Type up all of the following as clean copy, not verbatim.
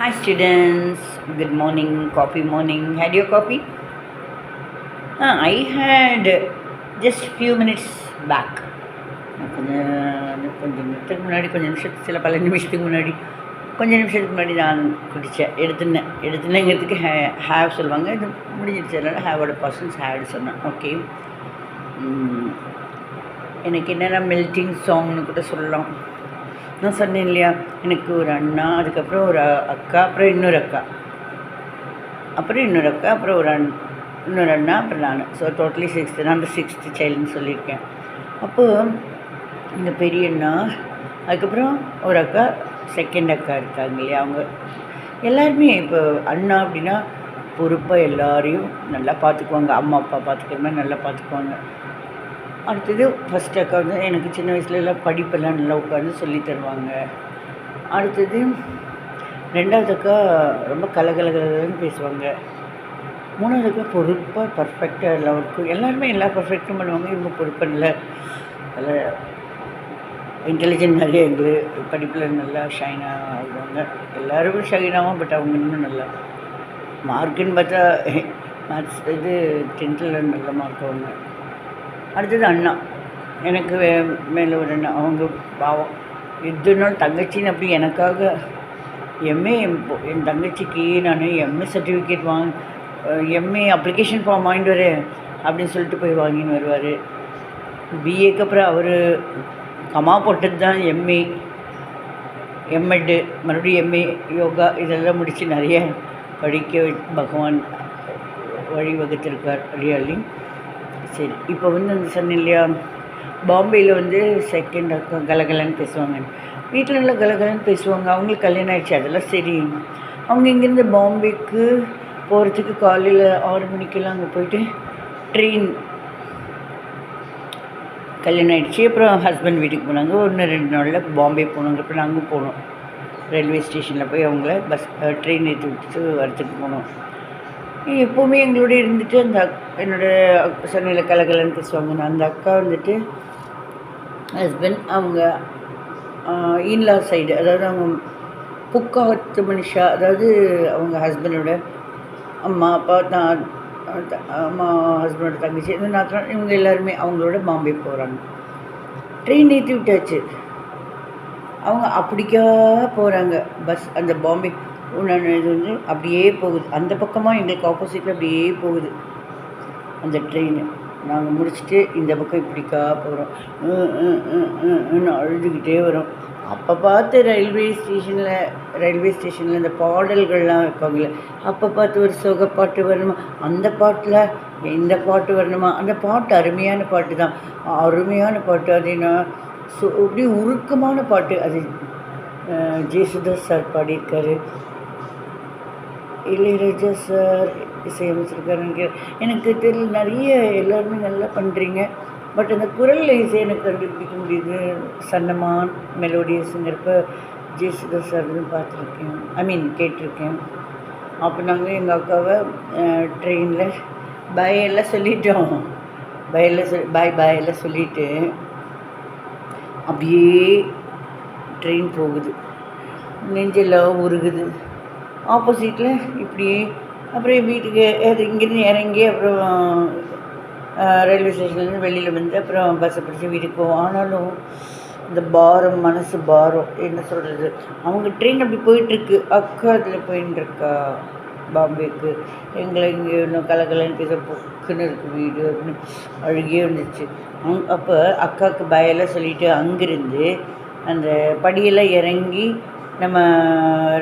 Hi students, good morning, coffee morning. Had your coffee? I had just few minutes back. கொஞ்சம் நேரத்துக்கு முன்னாடி பல நிமிஷத்துக்கு முன்னாடி கொஞ்சம் நிமிஷத்துக்கு முன்னாடி நான் குடித்தேன். எடுத்துனேங்கிறதுக்கு ஹேவ் சொல்லுவாங்க. இது முடிஞ்சிடுச்சு, அதனால் ஹேவோட பர்சன்ஸ் ஹேவ்டு சொன்னேன். ஓகே, எனக்கு என்னென்னா மெல்ட்டிங் சாங்னு கூட சொல்லலாம். நான் சொன்னேன் இல்லையா, எனக்கு ஒரு அண்ணா, அதுக்கப்புறம் ஒரு அக்கா, அப்புறம் இன்னொரு அக்கா, அப்புறம் இன்னொரு அண்ணா, அப்புறம் நான். So totally 6. நான் அந்த 6th சைல்டுன்னு சொல்லியிருக்கேன். அப்போது இந்த பெரிய அண்ணா, அதுக்கப்புறம் ஒரு அக்கா, செகண்ட் அக்கா இருக்காங்க இல்லையா, அவங்க எல்லாருமே இப்போ அண்ணா அப்படின்னா பொறுப்பாக எல்லாரையும் நல்லா பார்த்துக்குவாங்க. அம்மா அப்பா பார்த்துக்கிற மாதிரி நல்லா பார்த்துக்குவாங்க. அடுத்தது ஃபஸ்ட் அக்கா வந்து எனக்கு சின்ன வயசுலலாம் படிப்பெல்லாம் நல்லா உட்காந்து சொல்லி தருவாங்க. அடுத்தது 2வது அக்கா ரொம்ப கலகலகலன்னு பேசுவாங்க. 3வது அக்கா பொறுப்பாக பர்ஃபெக்டாக எல்லாம் இருக்கும். எல்லாருமே எல்லா பர்ஃபெக்டும் பண்ணுவாங்க. இவங்க பொறுப்பாக நல்லா நல்லா இன்டெலிஜென்ட் நிறைய படிப்பில் நல்லா ஷைனாக ஆகுவாங்க. எல்லோரும் ஷைனாகவும், பட் அவங்க இன்னும் நல்லா மார்க்குன்னு பார்த்தா மேத்ஸ் 10th நல்ல மார்க் அவங்க. அடுத்தது அண்ணா, எனக்கு மேலே ஒரு அண்ணா, அவங்க பாவம் எதுனாலும் தங்கச்சின்னு அப்படி எனக்காக எம்ஏ, என் தங்கச்சிக்கு நான் MA certificate MA application form வாங்கிட்டு வரேன் அப்படின்னு சொல்லிட்டு போய் வாங்கின்னு வருவார். பிஏக்கு அப்புறம் அவர் கமா போட்டது தான் எம்எட்டு, மறுபடியும் எம்ஏ யோகா இதெல்லாம் முடித்து நிறைய படிக்க பகவான் வழிவகுத்திருக்கார் ரியலி. சரி, இப்போ வந்து அந்த சொன்னேன் இல்லையா, பாம்பேயில் செகண்ட் அக்கா கலகலன்னு பேசுவாங்க. வீட்டில் நல்லா கலகலன்னு பேசுவாங்க. அவங்களுக்கு கல்யாணம் ஆகிடுச்சு, அதெல்லாம் சரி. அவங்க இங்கேருந்து பாம்பேக்கு போகிறதுக்கு காலையில் 6 மணிக்கெல்லாம் அங்கே போயிட்டு ட்ரெயின், கல்யாணம் ஆகிடுச்சு. அப்புறம் ஹஸ்பண்ட் வீட்டுக்கு போனாங்க. 1-2 நாளில் பாம்பே போனாங்க. அப்புறம் நாங்கள் போனோம், ரயில்வே ஸ்டேஷனில் போய் அவங்கள ட்ரெயின் ஏற்றி விட்டுட்டு வரத்துக்கு போனோம். எப்போவுமே எங்களோட இருந்துட்டு அந்த என்னோடய சொன்னையில் கலகலன்னு பேசுவாங்க. அந்த அக்கா ஹஸ்பண்ட் அவங்க இன்லா சைடு, அதாவது அவங்க புக்காத்து மனுஷா, அதாவது அவங்க ஹஸ்பண்டோட அம்மா அப்பா, அம்மா ஹஸ்பண்டோட தங்கச்சி, இவங்க எல்லாருமே அவங்களோட பாம்பே போகிறாங்க. ட்ரெயின் ஏற்றி விட்டாச்சு. அவங்க அப்படிக்கா போகிறாங்க. பஸ் அந்த பாம்பே இது அப்படியே போகுது. அந்த பக்கமாக எங்களுக்கு ஆப்போசிட்டில் அப்படியே போகுது அந்த ட்ரெயின். நாங்கள் முடிச்சுட்டு இந்த பக்கம் இப்படிக்கா போகிறோம். அழுதுகிட்டே வரோம். அப்போ பார்த்து ரயில்வே ஸ்டேஷனில் இந்த பாடல்கள்லாம் வைப்பாங்களே, அப்போ பார்த்து ஒரு சொகப்பாட்டு வரணுமா, அந்த பாட்டில் இந்த பாட்டு வரணுமா. அந்த பாட்டு அருமையான பாட்டு தான், அருமையான பாட்டு. அதுனா அப்படி உருக்கமான பாட்டு. அது ஜேசுதாஸ் சார் பாடியிருக்காரு, இளையராஜா சார் இசையமைச்சிருக்காருன்னு எனக்கு தெரியல. நிறைய எல்லாருமே நல்லா பண்ணுறீங்க, பட் அந்த குரல் இசை எனக்கு கண்டுபிடிக்க முடியுது. சன்னமான் மெலோடியஸுங்கிறப்ப ஜேசுதாஸ் சார் பார்த்துருக்கேன், கேட்டிருக்கேன். அப்போ நாங்கள் எங்கள் அக்காவை ட்ரெயினில் பாய் எல்லாம் சொல்லிட்டோம். பாய் எல்லாம் சொல்லிவிட்டு அப்படியே ட்ரெயின் போகுது. நெஞ்செல்லாம் உருகுது. ஆப்போசிட்டில் இப்படியே அப்புறம் வீட்டுக்கு இங்கேருந்து இறங்கி அப்புறம் ரயில்வே ஸ்டேஷன்லேருந்து வெளியில் வந்து அப்புறம் பஸ்ஸை பிடிச்சி வீட்டுக்கு போவோம். ஆனாலும் இந்த பாரம், மனசு பாரம், என்ன சொல்கிறது, அவங்க ட்ரெயின் அப்படி போயிட்டுருக்கு. அக்கா அதில் போயின்ட்டுருக்கா பாம்பேக்கு. எங்களை இங்கே இன்னும் கலகலன்னு பேச பொக்குன்னு இருக்குது வீடு அப்படின்னு அழுகியே வந்துச்சு. அப்போ அக்காவுக்கு பயெல்லாம் சொல்லிவிட்டு அங்கேருந்து அந்த படியெல்லாம் இறங்கி நம்ம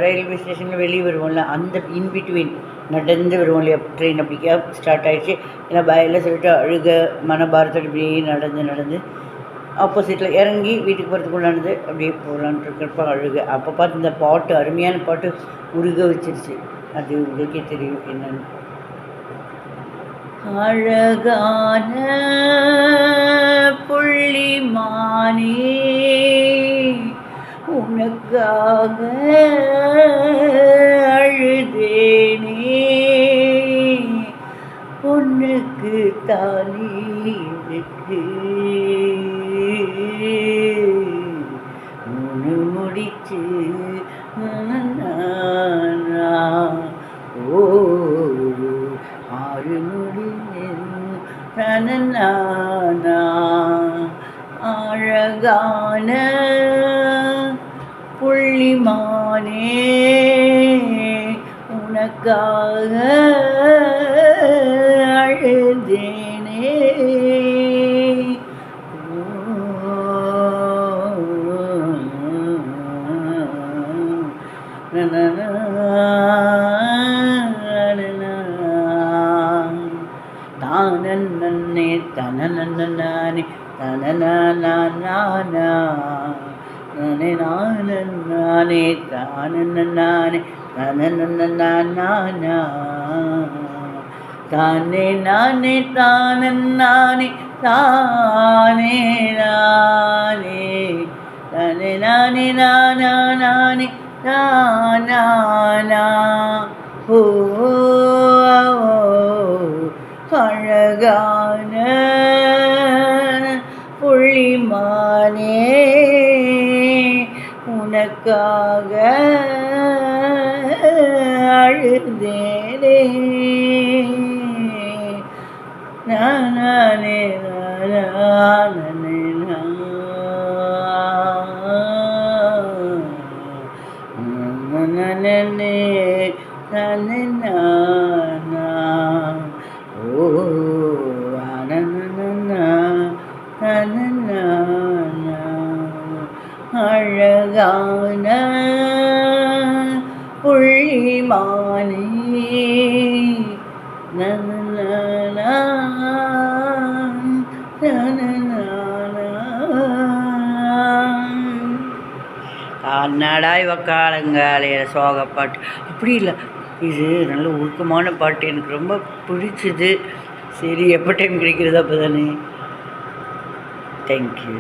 ரயில்வே ஸ்டேஷனில் வெளியே வருவோம்ல, அந்த இன்பிட்வீன் நடந்து வருவோம் இல்லையா, ட்ரெயின் அப்படிக்கா ஸ்டார்ட் ஆகிடுச்சு. ஏன்னா பயெல்லாம் சொல்லிட்டு அழுக மனபாரத்தோடு இப்படியே நடந்து ஆப்போசிட்டில் இறங்கி வீட்டுக்கு போகிறதுக்குள்ளானது அப்படியே போகலான்ட்டு இருக்கிறப்ப அழுக. அப்போ பார்த்து இந்த பாட்டு, அருமையான பாட்டு, உருக வச்சிருச்சு. அது உங்களுக்கே தெரியும் என்னன்னு. அழகான புள்ளிமானே, உனக்காக அழுதேனே, பொண்ணுக்கு தாலி இருக்கு, முடிச்சு உனக்காக அழுதேனே தானே தனனே தனநானே நானே நானே தானே தனநானா தானே நானே தானே தானே நானே தானே நானே நானே நானா ஓ அழகான புள்ளிமானே உனக்காக அழுதேனே நானே நானே நானே நானே நானா ஓ அழகான புள்ளிமானே அன்னாடா இவ காலங்காலையில சோகப்பாட்டு அப்படி இல்லை, இது நல்ல உருக்கமான பாட்டு, எனக்கு ரொம்ப பிடிச்சிது. சரி, எப்போ டைம் கிடைக்கிறதோ அப்போ தானே. தேங்க்யூ.